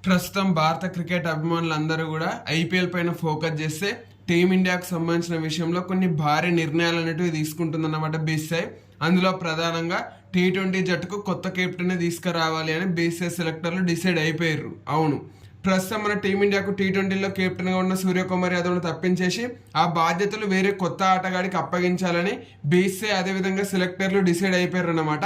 ప్రస్తుతం భారత క్రికెట్ అభిమానులందరూ కూడా ఐపీఎల్ పైన ఫోకస్ చేస్తే టీమిండియాకు సంబంధించిన విషయంలో కొన్ని భారీ నిర్ణయాలు అనేటివి తీసుకుంటుందన్నమాట బీసీసీఐ. అందులో ప్రధానంగా టీ20 జట్టుకు కొత్త కెప్టెన్ తీసుకురావాలి అని బీసీసీఐ సెలెక్టర్లు డిసైడ్ అయిపోయారు. అవును, ప్రస్తుతం మన టీమిండియాకు టీ20లో కెప్టెన్గా ఉన్న సూర్యకుమార్ యాదవ్ను తప్పించేసి ఆ బాధ్యతలు వేరే కొత్త ఆటగాడికి అప్పగించాలని బీసీసీఐ అదేవిధంగా సెలెక్టర్లు డిసైడ్ అయిపోయారు అన్నమాట.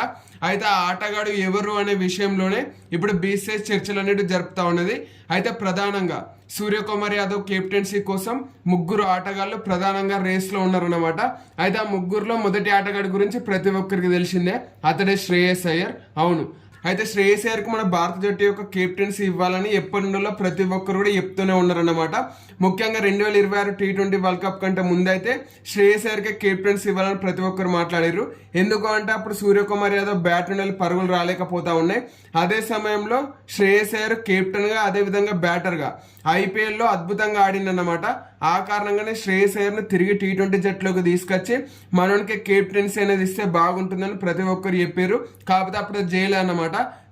అయితే ఆ ఆటగాడు ఎవరు అనే విషయంలోనే ఇప్పుడు బీసీసీఐ చర్చలు అనేవి జరుపుతా ఉన్నది. అయితే ప్రధానంగా సూర్యకుమార్ యాదవ్ కెప్టెన్సీ కోసం ముగ్గురు ఆటగాళ్లు ప్రధానంగా రేస్లో ఉన్నారన్నమాట. అయితే ఆ ముగ్గురులో మొదటి ఆటగాడి గురించి ప్రతి ఒక్కరికి తెలిసిందే, అతడే శ్రేయస్ అయ్యర్. అవును, అయితే శ్రేయస్ అయ్యర్కి మన భారత జట్టు యొక్క కెప్టెన్సీ ఇవ్వాలని ఎప్పటి నుండో ప్రతి ఒక్కరు కూడా చెప్తూనే ఉన్నారన్నమాట. ముఖ్యంగా 2026 టీ20 వరల్డ్ కప్ కంటే ముందైతే శ్రేయస్ అయ్యర్కి కెప్టెన్సీ ఇవ్వాలని ప్రతి ఒక్కరు మాట్లాడారు. ఎందుకు అంటే అప్పుడు సూర్యకుమార్ యాదవ్ బ్యాట్ నుండి పరుగులు రాలేకపోతా ఉన్నాయి. అదే సమయంలో శ్రేయస్ అయ్యర్ కెప్టెన్గా అదేవిధంగా బ్యాటర్గా ఐపీఎల్లో అద్భుతంగా ఆడిందన్నమాట. ఆ కారణంగానే శ్రేయస్ అయ్యర్ను తిరిగి టీ20 జట్టులోకి తీసుకొచ్చి మనోనికి కెప్టెన్సీ అనేది ఇస్తే బాగుంటుందని ప్రతి ఒక్కరు చెప్పారు. కాకపోతే అప్పుడు జైలు అన్నమాట.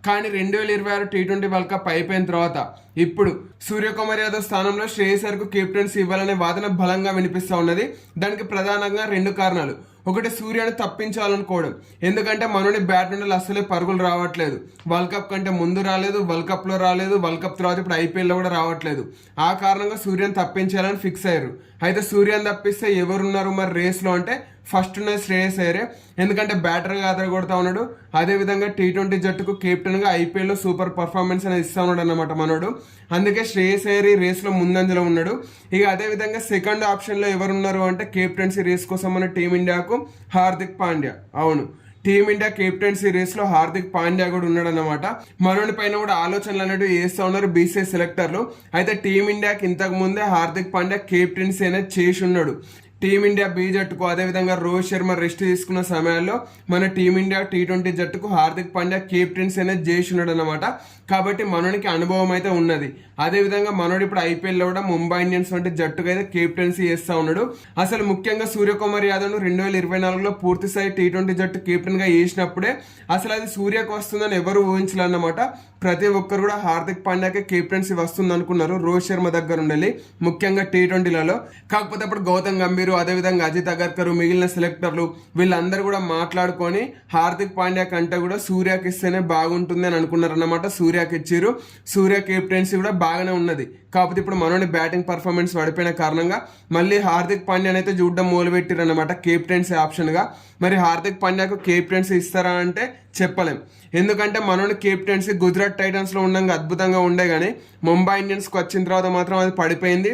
కానీ 2026 టీ20 వరల్డ్ కప్ అయిపోయిన తర్వాత ఇప్పుడు సూర్యకుమార్ యాదవ్ స్థానంలో శ్రేయస్ అయ్యర్కు కెప్టెన్సీ ఇవ్వాలనే వాదన బలంగా వినిపిస్తా ఉన్నది. దానికి ప్రధానంగా 2 కారణాలు. ఒకటి, సూర్యను తప్పించాలనుకోవడం. ఎందుకంటే మనోని బ్యాట్ నుండి అసలే పరుగులు రావట్లేదు. వరల్డ్ కప్ కంటే ముందు రాలేదు, వరల్డ్ కప్ లో రాలేదు, వరల్డ్ కప్ తర్వాత ఇప్పుడు ఐపీఎల్ లో కూడా రావట్లేదు. ఆ కారణంగా సూర్యను తప్పించాలని ఫిక్స్ అయ్యారు. అయితే సూర్యను తప్పిస్తే ఎవరున్నారు మరి రేస్ లో అంటే ఫస్ట్ ఉన్నది శ్రేయస్ అయ్యరే. ఎందుకంటే బ్యాటర్గా అదరగొడతా ఉన్నాడు, అదేవిధంగా టీ20 జట్టుకు కెప్టెన్గా ఐపీఎల్లో సూపర్ పర్ఫార్మెన్స్ అనేది ఇస్తా ఉన్నాడు అన్నమాట మనోడు. అందుకే శ్రేయస్ అయ్యర్ ఈ రేస్లో ముందంజలో ఉన్నాడు. ఇక అదేవిధంగా సెకండ్ ఆప్షన్లో ఎవరున్నారు అంటే కెప్టెన్సీ రేస్ కోసం మన టీమిండియాకు హార్దిక్ పాండ్యా. అవును, టీమిండియా కెప్టెన్సీ రేస్ లో హార్దిక్ పాండ్యా కూడా ఉన్నాడు అన్నమాట. మనోని పైన కూడా ఆలోచనలు అనేవి చేస్తూ ఉన్నారు బీసీసీఐ సెలెక్టర్లు. అయితే టీమిండియాకి ఇంతకు ముందే హార్దిక్ పాండ్యా కెప్టెన్సీ అనేది చేసి ఉన్నాడు. టీమిండియా బి జట్టుకు అదేవిధంగా రోహిత్ శర్మ రెస్ట్ తీసుకున్న సమయాల్లో మన టీమిండియా టీ20 జట్టుకు హార్దిక్ పాండ్యా కెప్టెన్సీ అనేది చేసినాడు అనమాట. కాబట్టి మనోనికి అనుభవం అయితే ఉన్నది. అదేవిధంగా మనోడు ఇప్పుడు ఐపీఎల్ లో కూడా ముంబై ఇండియన్స్ వంటి జట్టుకు అయితే కెప్టెన్సీ చేస్తా ఉన్నాడు. అసలు ముఖ్యంగా సూర్యకుమార్ యాదవ్ ను 2024లో పూర్తి స్థాయి టీ20 జట్టు కెప్టెన్ గా చేసినప్పుడే అసలు అది సూర్యకు వస్తుందని ఎవరు ఊహించాలన్నమాట. ప్రతి ఒక్కరు కూడా హార్దిక్ పాండ్యాకి కెప్టెన్సీ వస్తుంది అనుకున్నారు రోహిత్ శర్మ దగ్గర ఉండాలి, ముఖ్యంగా టీ20లలో. కాకపోతే అప్పుడు గౌతమ్ గంభీర్ అదేవిధంగా అజిత్ అగర్కర్ మిగిలిన సెలెక్టర్లు వీళ్ళందరూ కూడా మాట్లాడుకొని హార్దిక్ పాండ్యా కంటే కూడా సూర్యకి ఇస్తేనే బాగుంటుంది అని అనుకున్నారన్నమాట. సూర్యకి ఇచ్చారు. సూర్య కెప్టెన్సీ కూడా బాగానే ఉన్నది. కాకపోతే ఇప్పుడు మనోని బ్యాటింగ్ పర్ఫార్మెన్స్ పడిపోయిన కారణంగా మళ్ళీ హార్దిక్ పాండ్యాని అయితే చూడడం మొదలుపెట్టారు అనమాట కెప్టెన్సీ ఆప్షన్ గా. మరి హార్దిక్ పాండ్యాకు కెప్టెన్సీ ఇస్తారా అంటే చెప్పలేం. ఎందుకంటే మనోని కెప్టెన్సీ గుజరాత్ టైటన్స్ లో ఉండగా అద్భుతంగా ఉండే కానీ ముంబై ఇండియన్స్ కు వచ్చిన తర్వాత మాత్రం అది పడిపోయింది.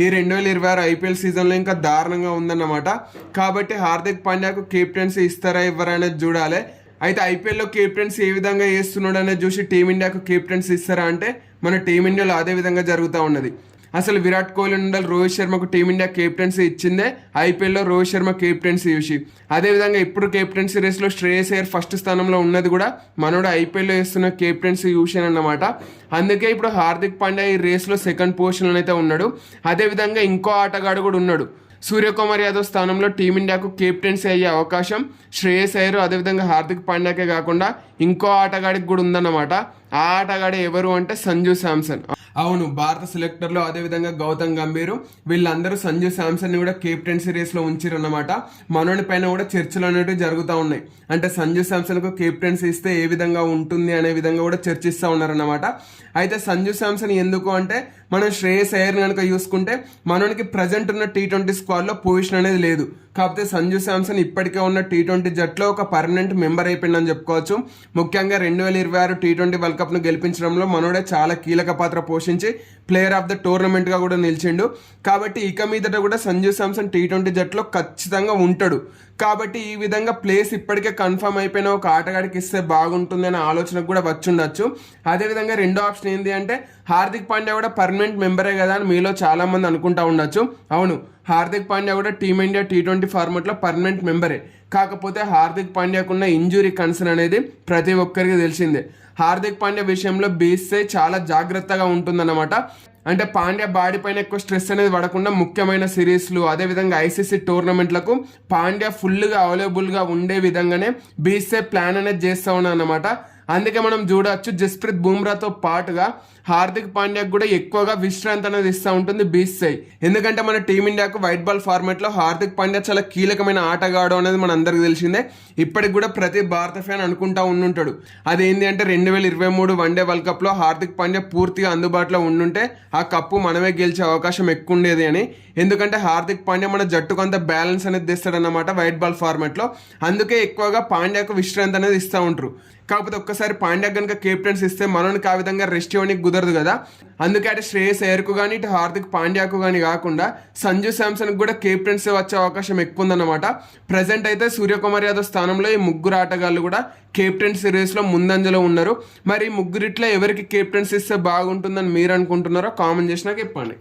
ఈ 2026 ఐపీఎల్ సీజన్ లో ఇంకా దారుణంగా ఉందన్నమాట. కాబట్టి హార్దిక్ పాండ్యాకు కెప్టెన్సీ ఇస్తారా ఇవ్వరా అనేది చూడాలి. అయితే ఐపీఎల్లో కెప్టెన్సీ ఏ విధంగా చేస్తున్నాడు అనేది చూసి టీమిండియాకు కెప్టెన్సీ ఇస్తారా అంటే మన టీమిండియాలో అదే విధంగా జరుగుతూ ఉన్నది. అసలు విరాట్ కోహ్లీ నుండి రోహిత్ శర్మకు టీమిండియా కెప్టెన్సీ ఇచ్చిందే ఐపీఎల్లో రోహిత్ శర్మ కెప్టెన్సీ చూసి. అదేవిధంగా ఇప్పుడు కెప్టెన్సీ రేస్లో శ్రేయస్ అయ్యర్ ఫస్ట్ స్థానంలో ఉన్నది కూడా మనోడు ఐపీఎల్లో వేస్తున్న కెప్టెన్సీ చూసి అన్నమాట. అందుకే ఇప్పుడు హార్దిక్ పాండ్యా ఈ రేస్లో సెకండ్ పొజిషన్లో అయితే ఉన్నాడు. అదేవిధంగా ఇంకో ఆటగాడు కూడా ఉన్నాడు. సూర్యకుమార్ యాదవ్ స్థానంలో టీమిండియాకు కెప్టెన్సీ అయ్యే అవకాశం శ్రేయస్ అయ్యర్ అదేవిధంగా హార్దిక్ పాండ్యాకే కాకుండా ఇంకో ఆటగాడికి కూడా ఉందన్నమాట. ఆ ఆటగాడు ఎవరు అంటే సంజు శాంసన్. అవును, భారత సెలెక్టర్లు అదేవిధంగా గౌతమ్ గంభీర్ వీళ్ళందరూ సంజు శాంసన్ ని కూడా కెప్టెన్సీ రేస్ లో ఉంచారు అన్నమాట. మనోని పైన కూడా చర్చలు అనేవి జరుగుతూ ఉన్నాయి. అంటే సంజు శాంసన్ కు కెప్టెన్సీ ఇస్తే ఏ విధంగా ఉంటుంది అనే విధంగా కూడా చర్చిస్తూ ఉన్నారన్నమాట. అయితే సంజు శాంసన్ ఎందుకు అంటే మనం శ్రేయస్ అయ్యర్ కనుక చూసుకుంటే మనోనికి ప్రజెంట్ ఉన్న టీ20 స్క్వాడ్ లో పొజిషన్ అనేది లేదు. కాకపోతే సంజు శాంసన్ ఇప్పటికే ఉన్న టీ20 జట్లో ఒక పర్మనెంట్ మెంబర్ అయిపోయిందని చెప్పుకోవచ్చు. ముఖ్యంగా 2026 టీ20 వరల్డ్ కప్ ను గెలిపించడంలో మనోడే చాలా కీలక పాత్ర పోషించి ప్లేయర్ ఆఫ్ ద టోర్నమెంట్ గా కూడా నిలిచిండు. కాబట్టి ఇక మీదట కూడా సంజు శాంసన్ టీ20 జట్లో ఖచ్చితంగా ఉంటాడు. కాబట్టి ఈ విధంగా ప్లేస్ ఇప్పటికే కన్ఫర్మ్ అయిపోయిన ఒక ఆటగాడికి ఇస్తే బాగుంటుంది అనే ఆలోచనకు కూడా వచ్చుండొచ్చు. అదేవిధంగా రెండో ఆప్షన్ ఏంటి అంటే హార్దిక్ పాండ్యా కూడా పర్మనెంట్ మెంబరే కదా అని మీలో చాలా మంది అనుకుంటా ఉండొచ్చు. అవును, హార్దిక్ పాండ్యా కూడా టీమిండియా టీ20 ఫార్మాట్ లో పర్మనెంట్ మెంబరే. కాకపోతే హార్దిక్ పాండ్యాకున్న ఇంజురీ కన్సర్న్ అనేది ప్రతి ఒక్కరికి తెలిసిందే. హార్దిక్ పాండ్యా విషయంలో బీసీసీఐ చాలా జాగ్రత్తగా ఉంటుందన్నమాట. అంటే పాండ్యా బాడీ పైన ఎక్కువ స్ట్రెస్ అనేది పడకుండా ముఖ్యమైన సిరీస్లు అదేవిధంగా ఐసీసీ టోర్నమెంట్లకు పాండ్యా ఫుల్గా అవైలబుల్గా ఉండే విధంగానే బీసీసీఐ ప్లాన్ అనేది చేస్తూ ఉన్నా అన్నమాట. అందుకే మనం చూడవచ్చు జస్ప్రీత్ బుమ్రాతో పాటుగా హార్దిక్ పాండ్యాకు కూడా ఎక్కువగా విశ్రాంతి అనేది ఇస్తూ ఉంటుంది బీసీసీఐ. ఎందుకంటే మన టీమిండియాకు వైట్ బాల్ ఫార్మాట్ లో హార్దిక్ పాండ్యా చాలా కీలకమైన ఆటగాడు అనేది మన అందరికి తెలిసిందే. ఇప్పటికి కూడా ప్రతి భారత ఫ్యాన్ అనుకుంటా ఉండుంటాడు అదేంటి అంటే 2023 వన్డే వరల్డ్ కప్ లో హార్దిక్ పాండ్యా పూర్తిగా అందుబాటులో ఉండుంటే ఆ కప్పు మనమే గెలిచే అవకాశం ఎక్కువ ఉండేది అని. ఎందుకంటే హార్దిక్ పాండ్యా మన జట్టుకు అంత బ్యాలెన్స్ అనేది తెస్తాడన్నమాట వైట్ బాల్ ఫార్మాట్ లో. అందుకే ఎక్కువగా పాండ్యాకు విశ్రాంతి అనేది ఇస్తూ ఉంటారు. కాకపోతే ఒక్కసారి పాండ్యా కనుక కెప్టెన్స్ ఇస్తే మనోనికి ఆ విధంగా రెస్ట్ ఇవ్వడానికి కుదరదు కదా. అందుకే అటు శ్రేయస్ అయ్యర్కు కానీ ఇటు హార్దిక్ పాండ్యాకు కానీ కాకుండా సంజు శాంసన్ కూడా కెప్టెన్సీ వచ్చే అవకాశం ఎక్కువ ఉందన్నమాట. ప్రజెంట్ అయితే సూర్యకుమార్ యాదవ్ స్థానంలో ఈ ముగ్గురు ఆటగాళ్ళు కూడా కెప్టెన్సీ రేస్లో ముందంజలో ఉన్నారు. మరి ముగ్గురిట్లో ఎవరికి కెప్టెన్సీ ఇస్తే బాగుంటుందని మీరు అనుకుంటున్నారో కామెంట్ చేసినాక చెప్పండి.